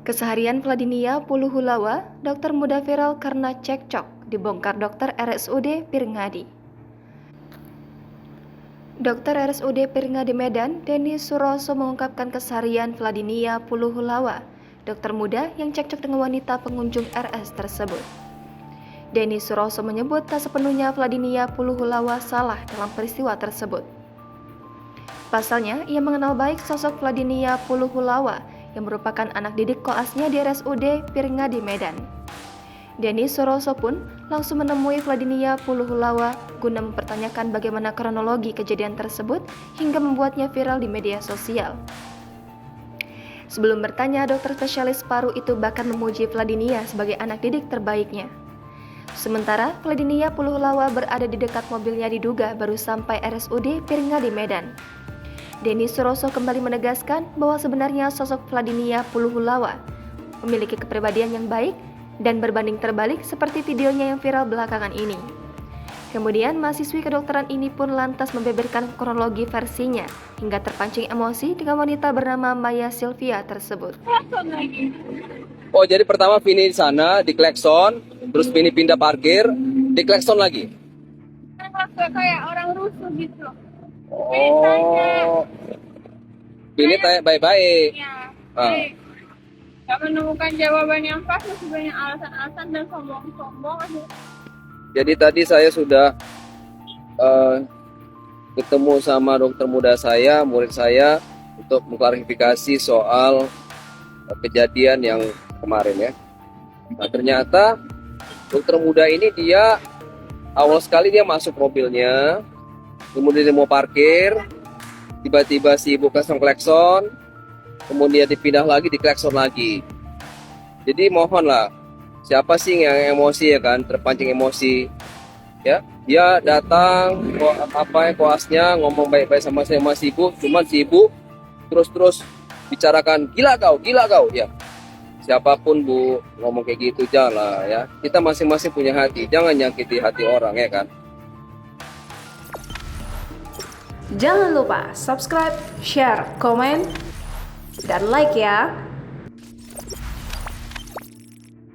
Keseharian Vladinia Puluhulawa, dokter muda viral karena cekcok, dibongkar dokter RSUD Pirngadi. Dokter RSUD Pirngadi Medan, Denny Suroso mengungkapkan keseharian Vladinia Puluhulawa, dokter muda yang cekcok dengan wanita pengunjung RS tersebut. Denny Suroso menyebut tak sepenuhnya Vladinia Puluhulawa salah dalam peristiwa tersebut. Pasalnya, ia mengenal baik sosok Vladinia Puluhulawa yang merupakan anak didik koasnya di RSUD Pirngadi Medan. Denny Suroso pun langsung menemui Vladinia Puluhulawa guna mempertanyakan bagaimana kronologi kejadian tersebut hingga membuatnya viral di media sosial. Sebelum bertanya, dokter spesialis paru itu bahkan memuji Vladinia sebagai anak didik terbaiknya. Sementara Vladinia Puluhulawa berada di dekat mobilnya diduga baru sampai RSUD Pirngadi Medan. Denny Suroso kembali menegaskan bahwa sebenarnya sosok Vladinia Puluhulawa memiliki kepribadian yang baik dan berbanding terbalik seperti videonya yang viral belakangan ini. Kemudian mahasiswi kedokteran ini pun lantas membeberkan kronologi versinya hingga terpancing emosi dengan wanita bernama Maya Sylvia tersebut. Oh, jadi pertama Vini di sana di klekson, terus Vini pindah parkir, di klekson lagi. Kayak orang rusuh gitu. Oh, Vini tanya baik-baik. Ya, gak menemukan jawaban yang pas, masih banyak alasan-alasan dan sombong-sombong. Jadi tadi saya sudah ketemu sama dokter muda saya, murid saya, untuk mengklarifikasi soal kejadian yang kemarin ya. Nah, ternyata dokter muda ini dia awal sekali dia masuk mobilnya, kemudian dia mau parkir, tiba-tiba si ibu klakson, kemudian dipindah lagi, di klakson lagi. Jadi mohonlah, siapa sih yang emosi ya kan, terpancing emosi, ya dia datang koasnya ngomong baik-baik sama si ibu, cuman si ibu terus bicarakan gila kau ya. Siapapun Bu ngomong kayak gitu jangan lah ya. Kita masing-masing punya hati, jangan nyakiti hati orang ya kan. Jangan lupa subscribe, share, komen, dan like ya.